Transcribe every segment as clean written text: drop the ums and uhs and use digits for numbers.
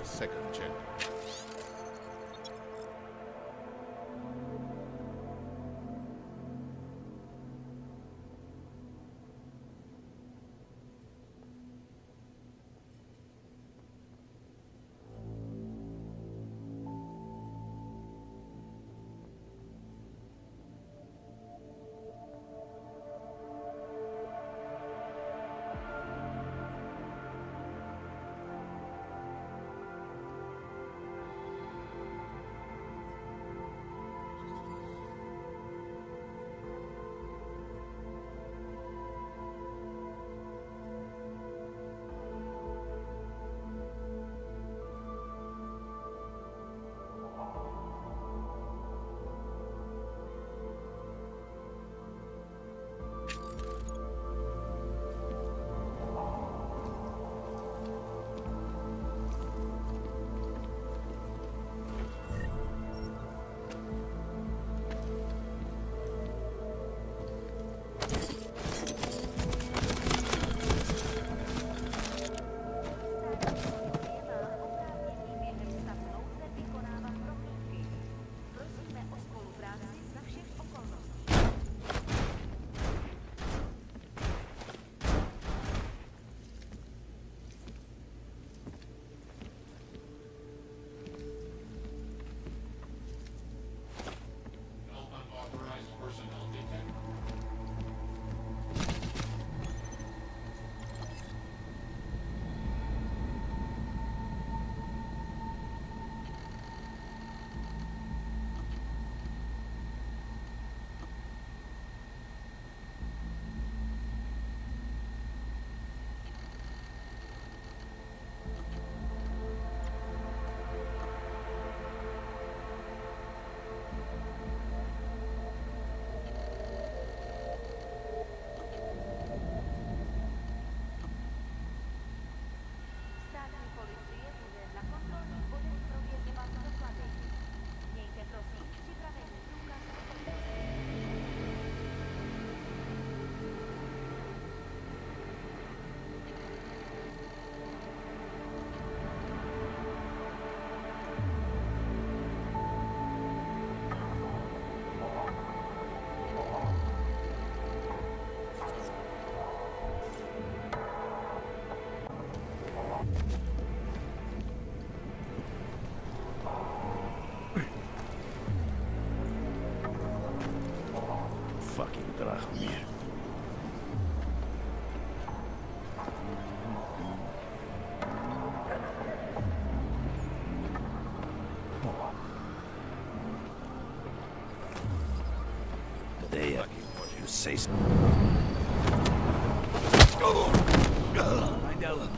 a second chance. Say so. I know.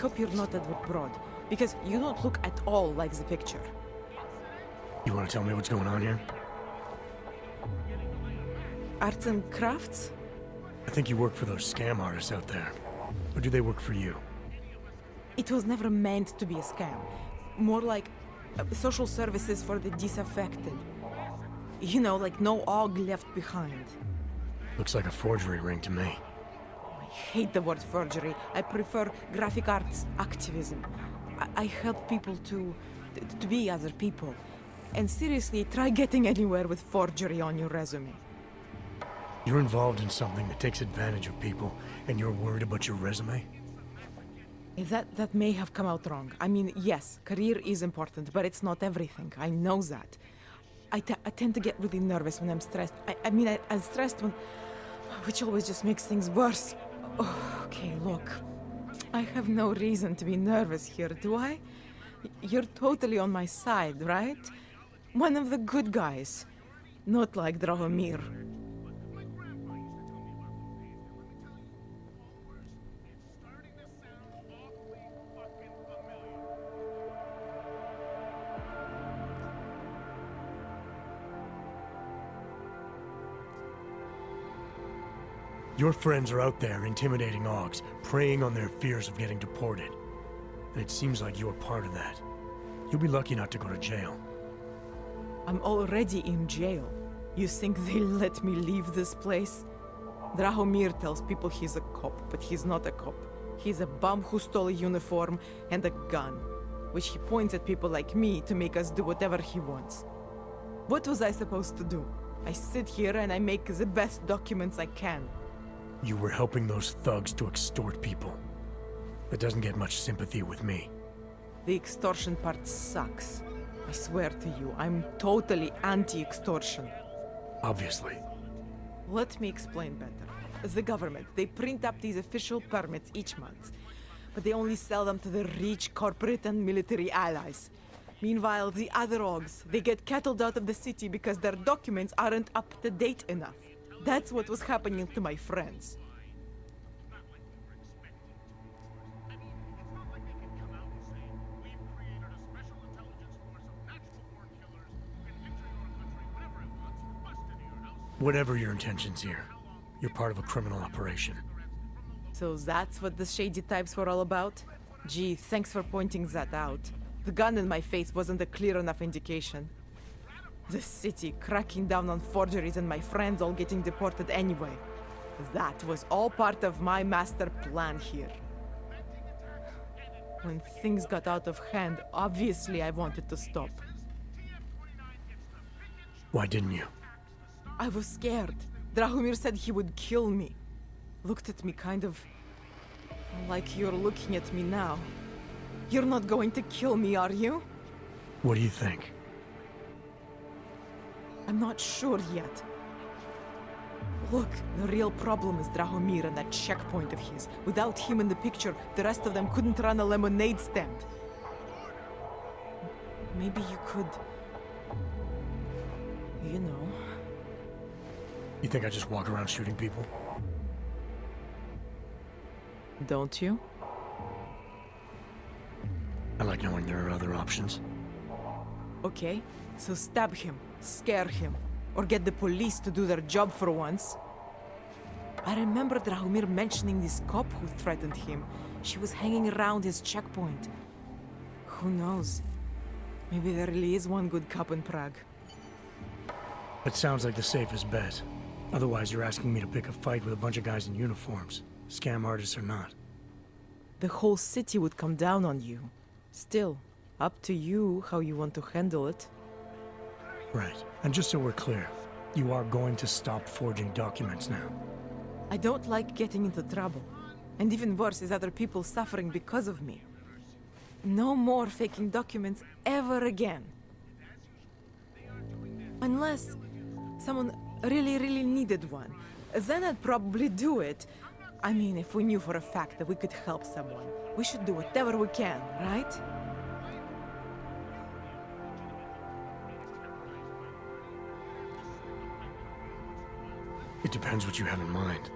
hope you're not Edward Broad, because you don't look at all like the picture. You want to tell me what's going on here? Arts and crafts? I think you work for those scam artists out there. Or do they work for you? It was never meant to be a scam. More like social services for the disaffected. You know, like no og left behind. Looks like a forgery ring to me. I hate the word forgery. I prefer graphic arts activism. I help people to be other people. And seriously, try getting anywhere with forgery on your resume. You're involved in something that takes advantage of people, and you're worried about your resume? That may have come out wrong. I mean, yes, career is important, but it's not everything. I know that. I tend to get really nervous when I'm stressed. I'm stressed when... which always just makes things worse. Oh, okay, look. I have no reason to be nervous here, do I? You're totally on my side, right? One of the good guys. Not like Drahomir. Your friends are out there intimidating Augs, preying on their fears of getting deported. And it seems like you're part of that. You'll be lucky not to go to jail. I'm already in jail. You think they'll let me leave this place? Drahomir tells people he's a cop, but he's not a cop. He's a bum who stole a uniform and a gun, which he points at people like me to make us do whatever he wants. What was I supposed to do? I sit here and I make the best documents I can. You were helping those thugs to extort people. That doesn't get much sympathy with me. The extortion part sucks. I swear to you, I'm totally anti-extortion. Obviously. Let me explain better. The government, they print up these official permits each month, but they only sell them to the rich corporate and military allies. Meanwhile, the other Augs, they get cattled out of the city because their documents aren't up to date enough. That's what was happening to my friends. Whatever your intentions here, you're part of a criminal operation. So that's what the shady types were all about? Gee, thanks for pointing that out. The gun in my face wasn't a clear enough indication. The city cracking down on forgeries and my friends all getting deported anyway. That was all part of my master plan here. When things got out of hand, obviously I wanted to stop. Why didn't you? I was scared. Drahomir said he would kill me. Looked at me kind of... like you're looking at me now. You're not going to kill me, are you? What do you think? I'm not sure yet. Look, the real problem is Drahomir and that checkpoint of his. Without him in the picture, the rest of them couldn't run a lemonade stand. Maybe you could... you know... You think I just walk around shooting people? Don't you? I like knowing there are other options. Okay, so stab him, scare him, or get the police to do their job for once. I remember Drahomir mentioning this cop who threatened him. She was hanging around his checkpoint. Who knows? Maybe there really is one good cop in Prague. It sounds like the safest bet. Otherwise, you're asking me to pick a fight with a bunch of guys in uniforms, scam artists or not. The whole city would come down on you. Still, up to you how you want to handle it. Right. And just so we're clear, you are going to stop forging documents now. I don't like getting into trouble. And even worse is other people suffering because of me. No more faking documents ever again. Unless someone really needed one. Then I'd probably do it. I mean, if we knew for a fact that we could help someone, we should do whatever we can, right? It depends what you have in mind.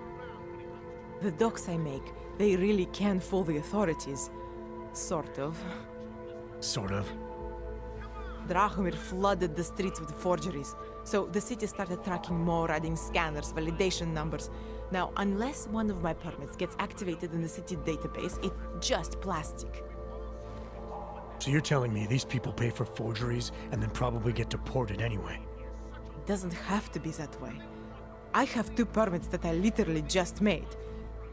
The docs I make, they really can fool the authorities. Sort of. Sort of. Drahomir flooded the streets with forgeries, so the city started tracking more, adding scanners, validation numbers. Now, unless one of my permits gets activated in the city database, it's just plastic. So you're telling me these people pay for forgeries and then probably get deported anyway? It doesn't have to be that way. I have 2 permits that I literally just made,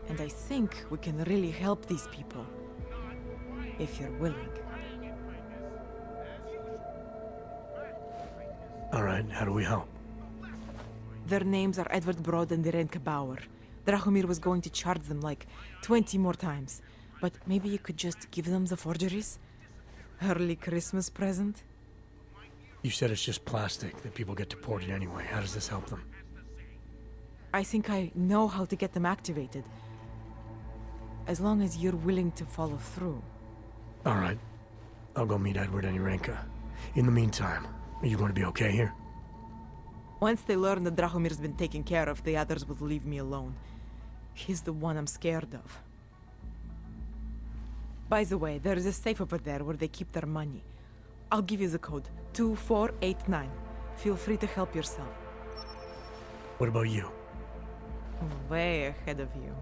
and I think we can really help these people. If you're willing. All right, how do we help? Their names are Edward Broad and Irenka Bauer. Drahomir was going to charge them like 20 more times. But maybe you could just give them the forgeries? Early Christmas present? You said it's just plastic, that people get deported anyway. How does this help them? I think I know how to get them activated. As long as you're willing to follow through. All right. I'll go meet Edward and Irenka. In the meantime, are you going to be okay here? Once they learn that Drahomir's been taken care of, the others will leave me alone. He's the one I'm scared of. By the way, there is a safe over there where they keep their money. I'll give you the code, 2489. Feel free to help yourself. What about you? Way ahead of you.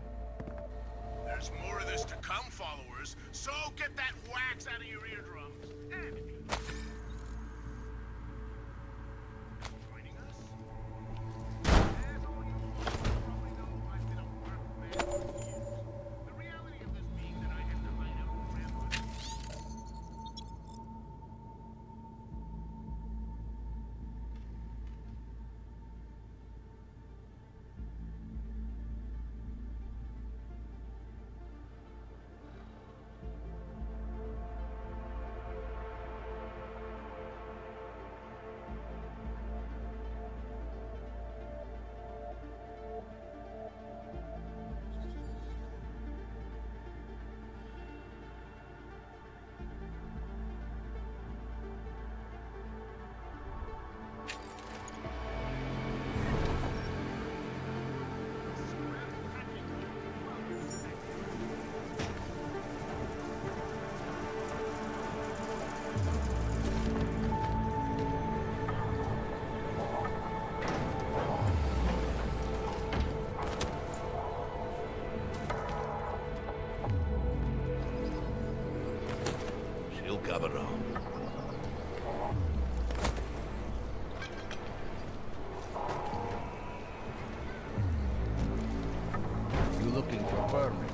There's more of this to come, followers, so get that wax out of your eardrums. Joining us? As all you probably know, I've been a work man for years. The reality of this being that I have to hide out around. Cabrón. You looking for permit?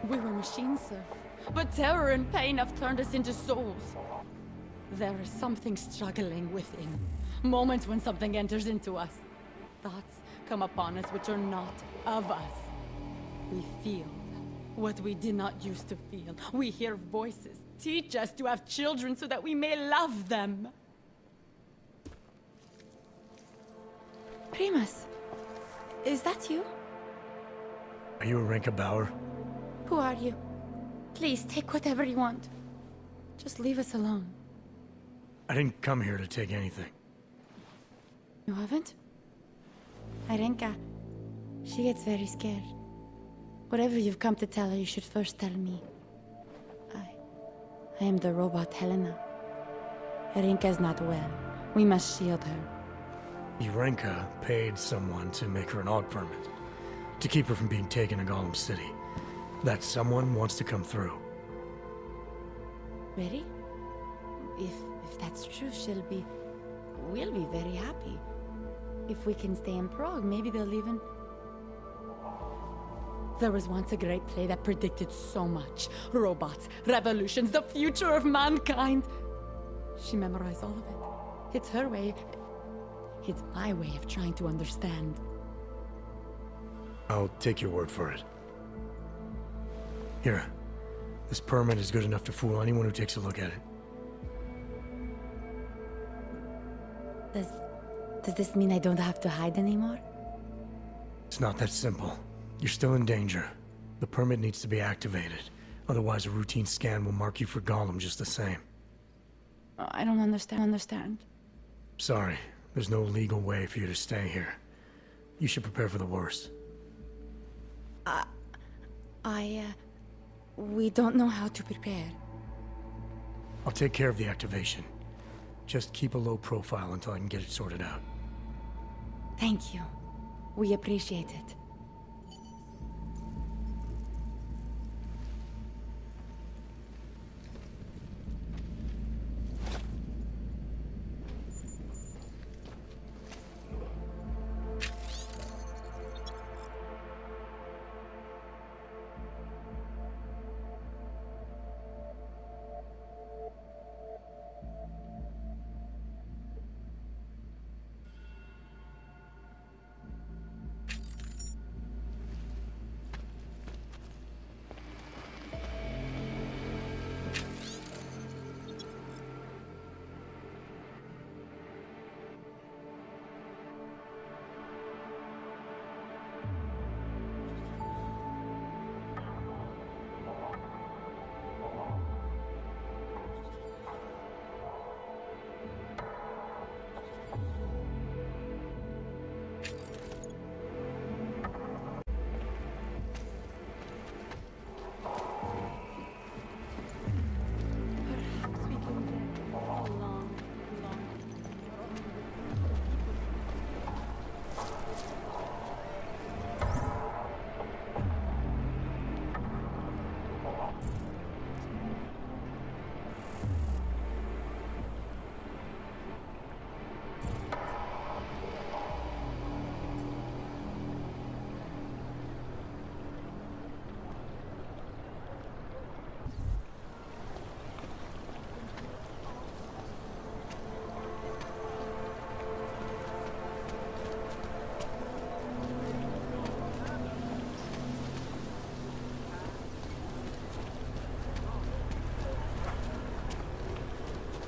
We were machines, sir. But terror and pain have turned us into souls. There is something struggling within. Moments when something enters into us. Thoughts come upon us which are not of us. We feel what we did not used to feel. We hear voices teach us to have children so that we may love them. Primus, is that you? Are you a Renka Bauer? Who are you? Please, take whatever you want. Just leave us alone. I didn't come here to take anything. You haven't? Arenka, she gets very scared. Whatever you've come to tell her, you should first tell me. I am the robot Helena. Arenka's not well. We must shield her. Renka paid someone to make her an AUG permit. To keep her from being taken to Gollum City. That someone wants to come through. Really? If that's true, we'll be very happy. If we can stay in Prague, maybe they'll even... There was once a great play that predicted so much. Robots, revolutions, the future of mankind. She memorized all of it. It's her way. It's my way of trying to understand. I'll take your word for it. Here. This permit is good enough to fool anyone who takes a look at it. Does this mean I don't have to hide anymore? It's not that simple. You're still in danger. The permit needs to be activated. Otherwise, a routine scan will mark you for Gollum just the same. I don't understand. Sorry. There's no legal way for you to stay here. You should prepare for the worst. We don't know how to prepare. I'll take care of the activation. Just keep a low profile until I can get it sorted out. Thank you. We appreciate it.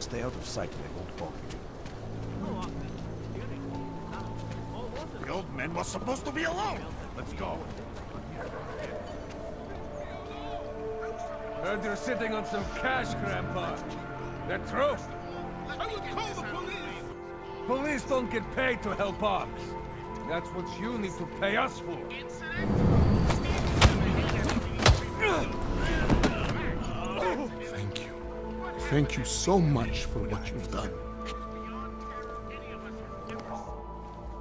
Stay out of sight, they won't bother you. The old man was supposed to be alone! Let's go! Heard you're sitting on some cash, Grandpa. That true? I will call the police! Police don't get paid to help Ox. That's what you need to pay us for. Thank you. Thank you so much for what you've done.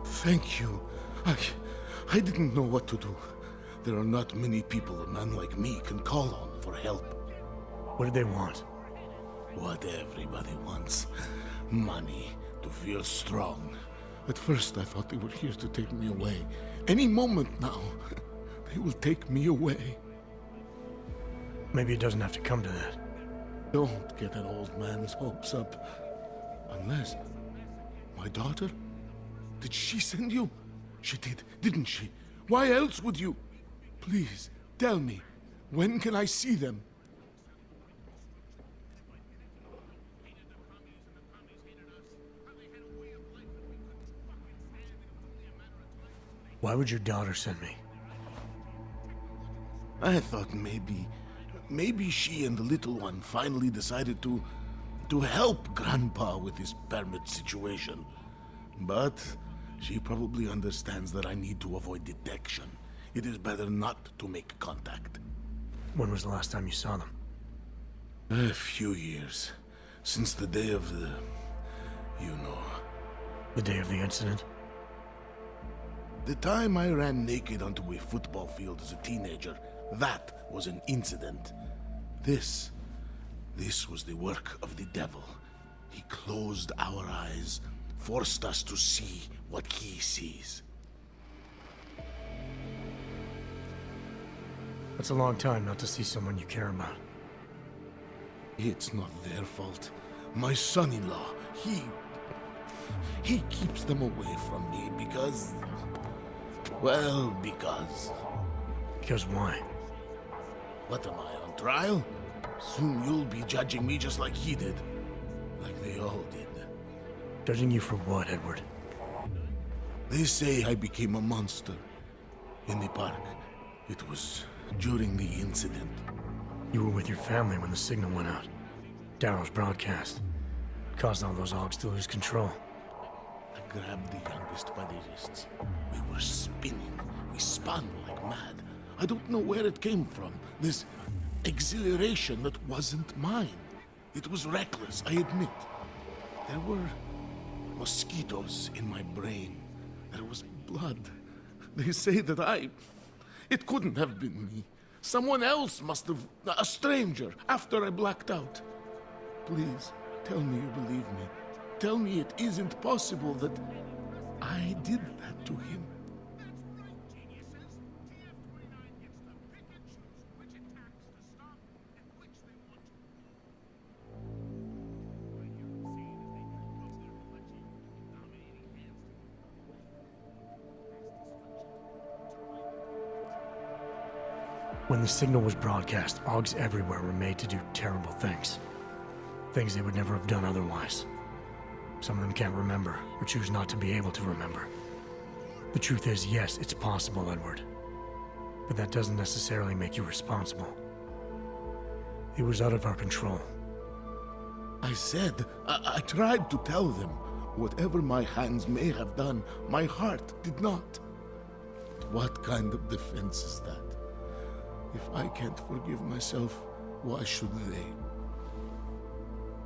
Thank you. I didn't know what to do. There are not many people a man like me can call on for help. What did they want? What everybody wants. Money, to feel strong. At first I thought they were here to take me away. Any moment now, they will take me away. Maybe it doesn't have to come to that. Don't get an old man's hopes up. Unless... My daughter? Did she send you? She did, didn't she? Why else would you? Please, tell me. When can I see them? Why would your daughter send me? I thought maybe she and the little one finally decided to help Grandpa with his permit situation. But she probably understands that I need to avoid detection. It is better not to make contact. When was the last time you saw them? A few years. Since the day of the... you know. The day of the incident? The time I ran naked onto a football field as a teenager, that was an incident. This was the work of the devil. He closed our eyes, forced us to see what he sees. That's a long time not to see someone you care about. It's not their fault. My son-in-law, he keeps them away from me because... well, because... Because why? What am I, on trial? Soon you'll be judging me just like he did. Like they all did. Judging you for what, Edward? They say I became a monster. In the park. It was during the incident. You were with your family when the signal went out. Darrow's broadcast. Caused all those Augs to lose control. I grabbed the youngest by the wrists. We were spinning. We spun like mad. I don't know where it came from. This exhilaration that wasn't mine. It was reckless, I admit. There were mosquitoes in my brain. There was blood. They say that it couldn't have been me. Someone else must have... a stranger, after I blacked out. Please, tell me you believe me. Tell me it isn't possible that I did that to him. When the signal was broadcast, Augs everywhere were made to do terrible things. Things they would never have done otherwise. Some of them can't remember, or choose not to be able to remember. The truth is, yes, it's possible, Edward. But that doesn't necessarily make you responsible. It was out of our control. I said, I tried to tell them. Whatever my hands may have done, my heart did not. But what kind of defense is that? If I can't forgive myself, why should they?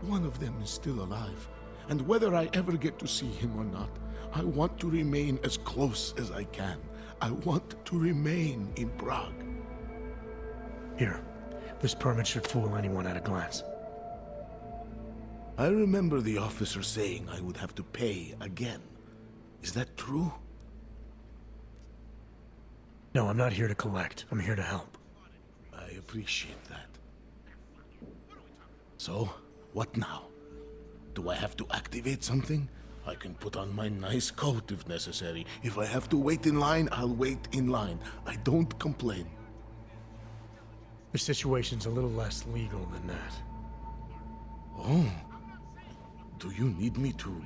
One of them is still alive, and whether I ever get to see him or not, I want to remain as close as I can. I want to remain in Prague. Here, this permit should fool anyone at a glance. I remember the officer saying I would have to pay again. Is that true? No, I'm not here to collect. I'm here to help. I appreciate that. So, what now? Do I have to activate something? I can put on my nice coat if necessary. If I have to wait in line, I'll wait in line. I don't complain. The situation's a little less legal than that. Oh. Do you need me to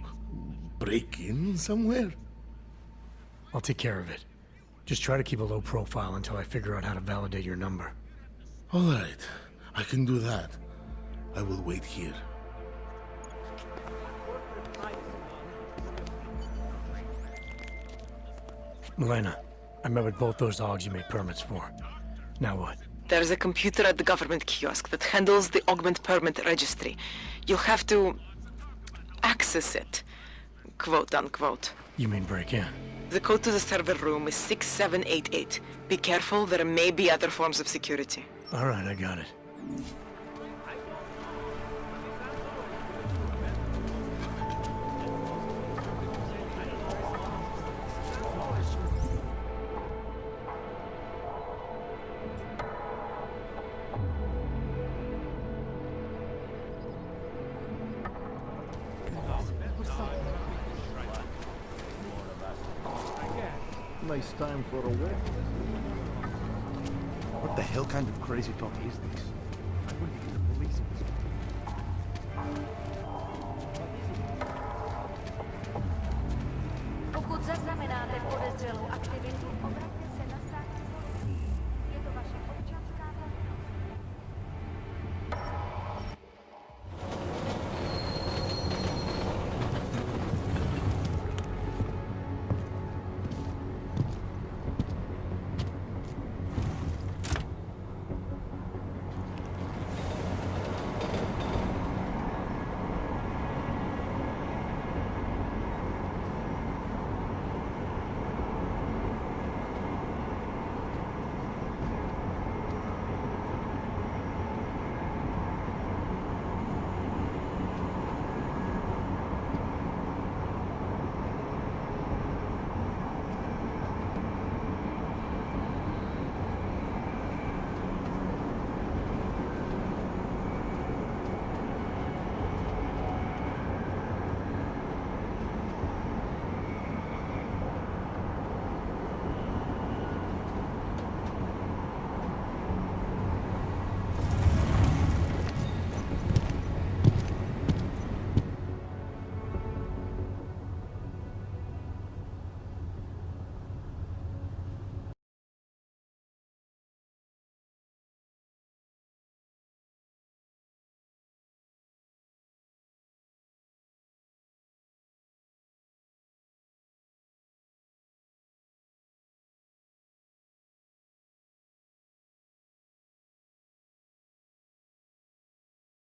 break in somewhere? I'll take care of it. Just try to keep a low profile until I figure out how to validate your number. All right. I can do that. I will wait here. Milena, I met with both those Augs you made permits for. Now what? There's a computer at the government kiosk that handles the augment permit registry. You'll have to access it, quote unquote. You mean break in? The code to the server room is 6788. Be careful, there may be other forms of security. All right, I got it. Nice time for a walk. What the hell kind of crazy talk is this? I wouldn't even the police in this. Pokud zaznamenáte podezřelou